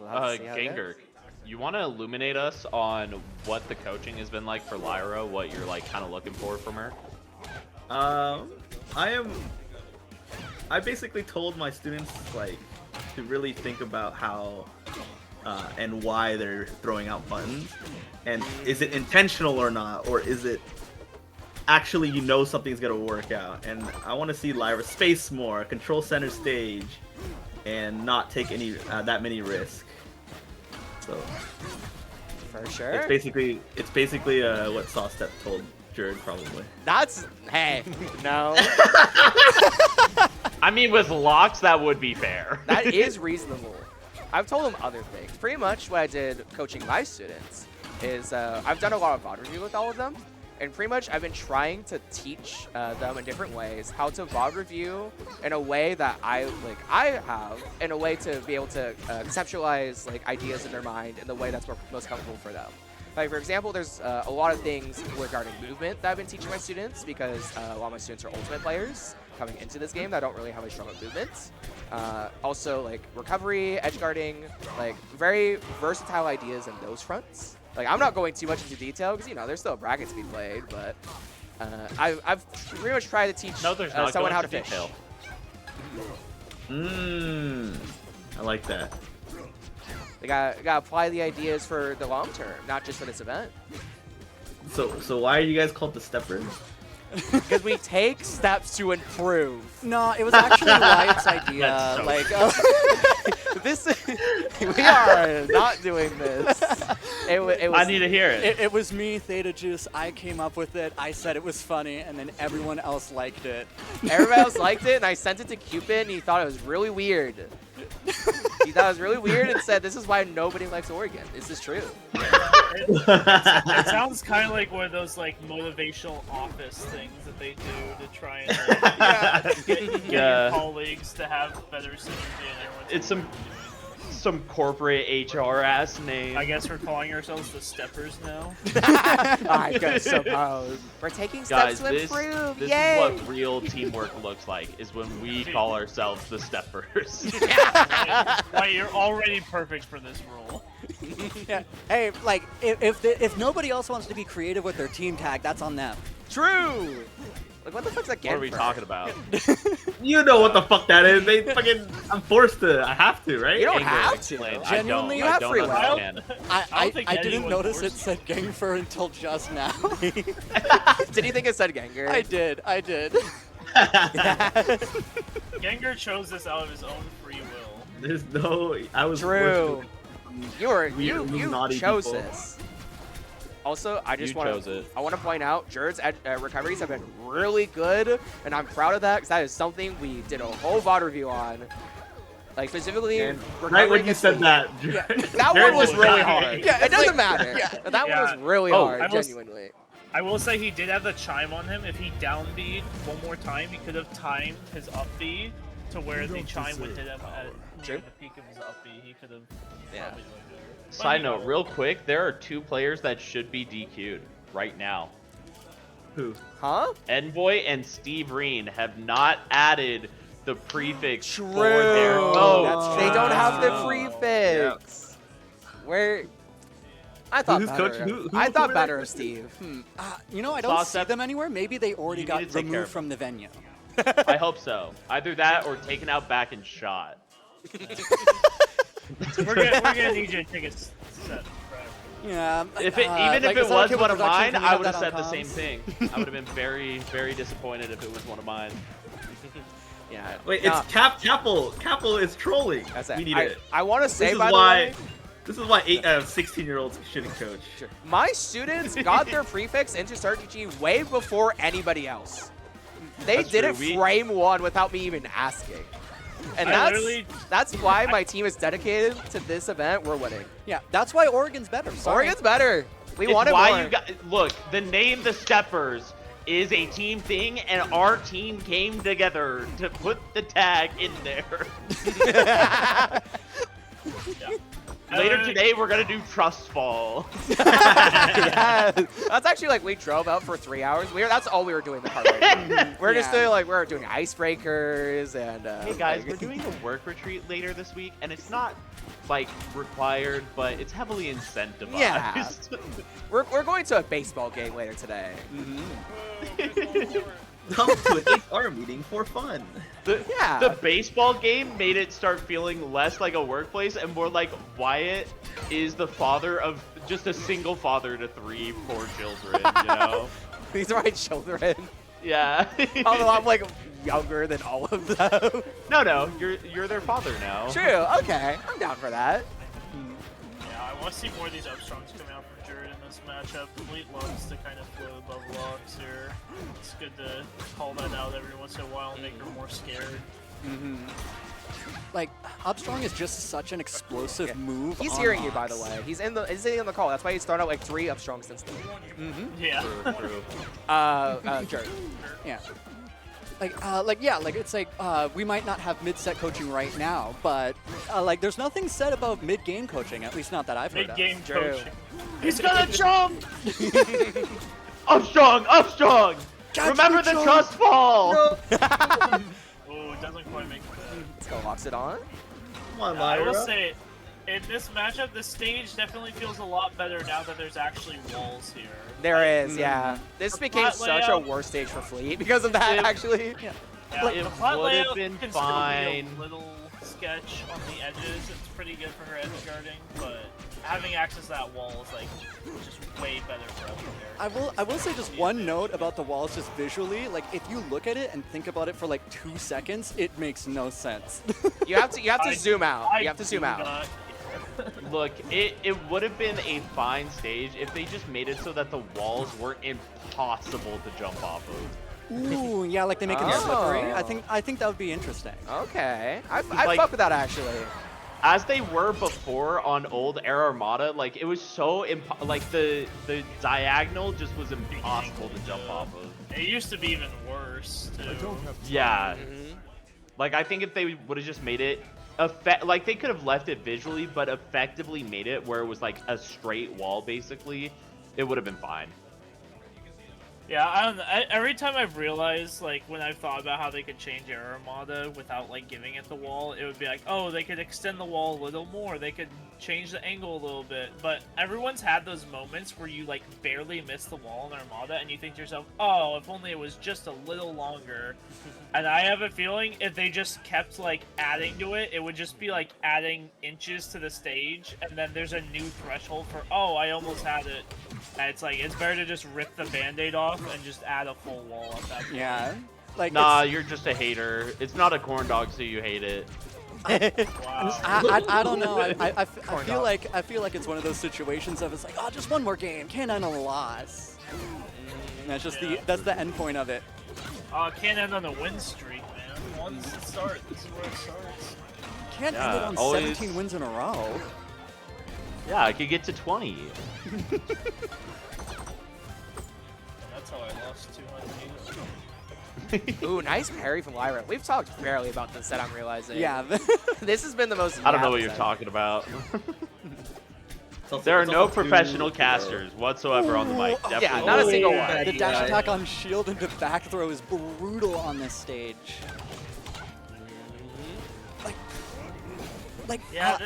We'll have to see how it Ganger, goes. you want to illuminate us on what the coaching has been like for Lyra, what you're like kind of looking for from her? I basically told my students like to really think about how and why they're throwing out buttons, and is it intentional or not, or is it actually something's gonna work out. And I want to see Lyra space more, control center stage, and not take any that many risks. So For sure. it's basically what Sawstep told Jerd probably. That's hey, no. I mean, with Lox, that would be fair. That is reasonable. I've told them other things. Pretty much what I did coaching my students is I've done a lot of VOD review with all of them, and pretty much I've been trying to teach them in different ways how to VOD review in a way that I have, in a way to be able to conceptualize like ideas in their mind in the way that's most comfortable for them. Like, for example, there's a lot of things regarding movement that I've been teaching my students because a lot of my students are Ultimate players coming into this game that don't really have a strong movement. Also, like, recovery, edge guarding, like, very versatile ideas in those fronts. Like, I'm not going too much into detail because, there's still a bracket to be played, but I've pretty much tried to teach someone how to fish. I like that. They gotta apply the ideas for the long term, not just for this event. So why are you guys called the Steppers? Because we take steps to improve. No, it was actually Wyatt's idea. We are not doing this. It was, I need to hear it. It was me, Theta Juice. I came up with it. I said it was funny, and then everyone else liked it. Everybody else liked it, and I sent it to Cupid, and he thought it was really weird. He thought it was really weird and said, "This is why nobody likes Oregon. Is this true?" It sounds kind of like one of those like motivational office things that they do to try and get your colleagues to have better synergy and everyone's. It's some corporate HR ass name. I guess we're calling ourselves the Steppers now. I guess suppose. We're taking steps to improve. This Yay! is what real teamwork looks like, is when we call ourselves the Steppers. Why, you're already perfect for this role. Yeah. Hey, like, if nobody else wants to be creative with their team tag, that's on them. True. Like, what the fuck's that? What are we talking about? You know what the fuck that is. They fucking. I'm forced to. I have to, right? You don't Anger have to. explained. Genuinely, you I have don't free will. understand. I think didn't anyone notice it forced said Gangfer until just now. Did you think it said Ganger? I did. Gengar chose this out of his own free will. There's no. I was True. forced You naughty chose people. this. Also, I just You want chose it. I want to point out Jerd's recoveries have been really good, and I'm proud of that because that is something we did a whole VOD review on. Like, specifically, And recovery right when you against said the- that, That one was really hard. Yeah, It doesn't matter. That one was really hard, I will genuinely. I will say he did have the chime on him. If he down B'd one more time, he could have timed his up B to where the chime would hit him at near the peak of his up B. He could have probably done better. Side note, real quick, there are 2 players that should be DQ'd right now. who? Huh? Envoy and Steve Reen have not added the prefix True. for their vote. They don't have the Wow. prefix. Where? I thought Who's better. coach? Who I thought over better there? of Steve. I don't see Sawstep- them anywhere. Maybe they already You got need to take care removed of from the venue. I hope so. Either that or taken out back and shot. We're gonna need you to take a set. Yeah. Even if like, it is that was okay one with of production? mine, Can we I have would have that said on the same comms? thing. I would have been very, very disappointed if it was one of mine. Yeah. Wait, Nah, it's Capel. Capel is trolling. that's it. We need it. I want to say, This is by why. the way, This is why 16-year-olds shouldn't coach. my students got their prefix into StartGG way before anybody else. They That's did true. it frame 1 without me even asking. And that's why my team is dedicated to this event. We're winning. Yeah, that's why Oregon's better. Sorry. Oregon's better. We It's wanted why more. you got look. The name the Steppers is a team thing, and our team came together to put the tag in there. Later today, we're gonna do Trust Fall. Yeah. That's actually like we drove out for 3 hours. That's all we were doing the part right. We're just doing like we were doing icebreakers and. Hey guys, we're doing a work retreat later this week, and it's not like required, but it's heavily incentivized. Yeah. We're going to a baseball game later today. Come to an HR meeting for fun. The baseball game made it start feeling less like a workplace and more like Wyatt is the father of just a single father to 3 poor children, you know? These are my children. Yeah. Although I'm like younger than all of them. No, you're their father now. True, okay. I'm down for that. Yeah, I want to see more of these upstrongs come out from Jerd in this matchup. Fleet loves to kind of float above Lox here. It's good to call that out every once in a while and make her more scared. Like, upstrong is just such an explosive move. He's on hearing you, Lox. by the way. He's in the call. That's why he's thrown out like 3 upstrongs since then. Yeah. True. Jerd. Yeah. It's like we might not have mid-set coaching right now, but like there's nothing said about mid-game coaching, at least not that I've heard of. Mid-game True. coaching. He's gonna jump! Upstrong! Upstrong! Remember the trust fall! Oh, it doesn't quite make sense. Let's go Loxodont. Come on, I will Lyra. say, in this matchup, the stage definitely feels a lot better now that there's actually walls here. There is, yeah. This The became plot such a layout- worse stage for Fleet because of that, actually. Yeah, It the plot would've layout been can still fine. be a little sketch on the edges. It's pretty good for her edge guarding, but having access to that wall is like just way better for us there. I will say just one note about the walls just visually, like if you look at it and think about it for like 2 seconds, it makes no sense. You have to zoom out. You have to zoom out. Not. Look, it would have been a fine stage if they just made it so that the walls weren't impossible to jump off of. Ooh, yeah, like they make them Oh. slippery. I think that would be interesting. Okay. I Like- fuck with that, actually. As they were before on old Air Armada, like it was so like the diagonal just was impossible to jump off of. It used to be even worse too. Yeah. Like I think if they would have just made it like they could have left it visually, but effectively made it where it was like a straight wall basically, it would have been fine. Yeah, I don't know. Every time I've realized, like, when I've thought about how they could change Air Armada without, like, giving it the wall, it would be like, oh, they could extend the wall a little more. They could change the angle a little bit. But everyone's had those moments where you, like, barely miss the wall in Armada, and you think to yourself, oh, if only it was just a little longer. And I have a feeling if they just kept, like, adding to it, it would just be, like, adding inches to the stage, and then there's a new threshold for, oh, I almost had it. And it's like, it's better to just rip the Band-Aid off and just add a full wall at that point. Yeah. Like Nah, you're just a hater. It's not a corn dog, so you hate it. Wow. I don't know. I feel like it's one of those situations of it's like, oh, just one more game, can't end on a loss. And that's just that's the end point of it. Can't end on a win streak, man. Once it starts, this is where it starts. Can't end it on always- 17 wins in a row. Yeah, I could get to 20. That's how I lost 200 Ooh, nice parry from Lyra. We've talked barely about this set, I'm realizing. Yeah. This has been the most. I don't know yapped what you're set. talking about. It's also- There are it's no also professional too- casters whatsoever on the mic. Ooh, Definitely. Yeah, not a single yeah. one. The dash attack on shield and the back throw is brutal on this stage. Like Yeah,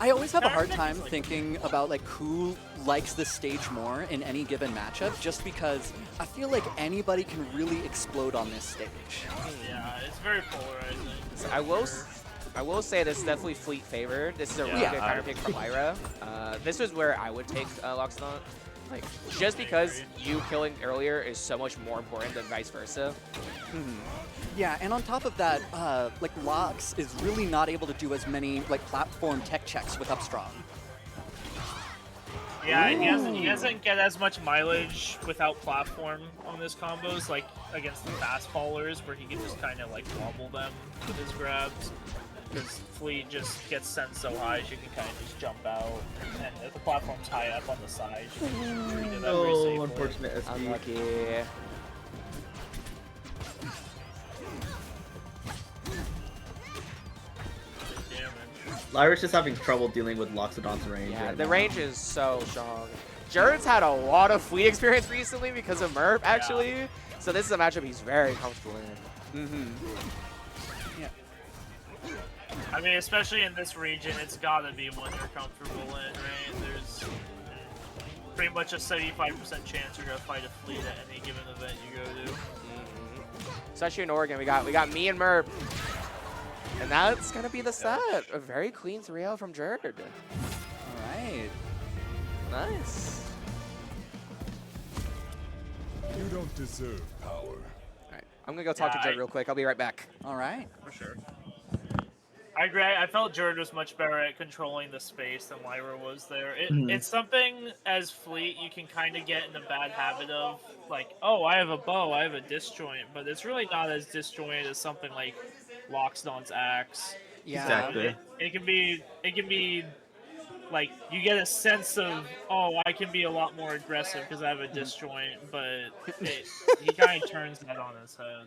I always have a hard Kinda time like- thinking about like who likes this stage more in any given matchup, just because I feel like anybody can really explode on this stage. yeah, it's very polarizing. So I will say this is definitely Fleet favored. This is a really Yeah. good counter pick from Lyra. This is where I would take Loxodont. Like, just because you killing earlier is so much more important than vice versa. Yeah, and on top of that, like Lox is really not able to do as many like platform tech checks with Upstrong. Yeah, and he doesn't get as much mileage without platform on his combos, like against the fast fallers, where he can just kind of like wobble them with his grabs. Because Fleet just gets sent so high, she can kind of just jump out, and if the platform's high up on the side, she can just treat it that very Oh, safely. unfortunate SD. Unlucky. Damage. Lyra's just having trouble dealing with Loxodont's range. Yeah, right the now. range is so strong. Jerd's had a lot of Fleet experience recently because of Merp, actually. So this is a matchup he's very comfortable in. I mean, especially in this region, it's gotta be one you're comfortable in, right? There's pretty much a 75% chance you're gonna fight a fleet at any given event you go to. Especially in Oregon, we got me and Merp. And that's gonna be the set. A very clean 3-0 from Jerd. All right. Nice. You don't deserve power. All right, I'm gonna go talk to Jerd real quick. I'll be right back. All right. For sure. I agree. I felt Jerd was much better at controlling the space than Lyra was there. It's something as Fleet you can kind of get in the bad habit of, like, oh, I have a bow, I have a disjoint, but it's really not as disjointed as something like Loxodont's axe. Yeah. Exactly. It can be like you get a sense of, oh, I can be a lot more aggressive because I have a disjoint, but he kind of turns that on his head.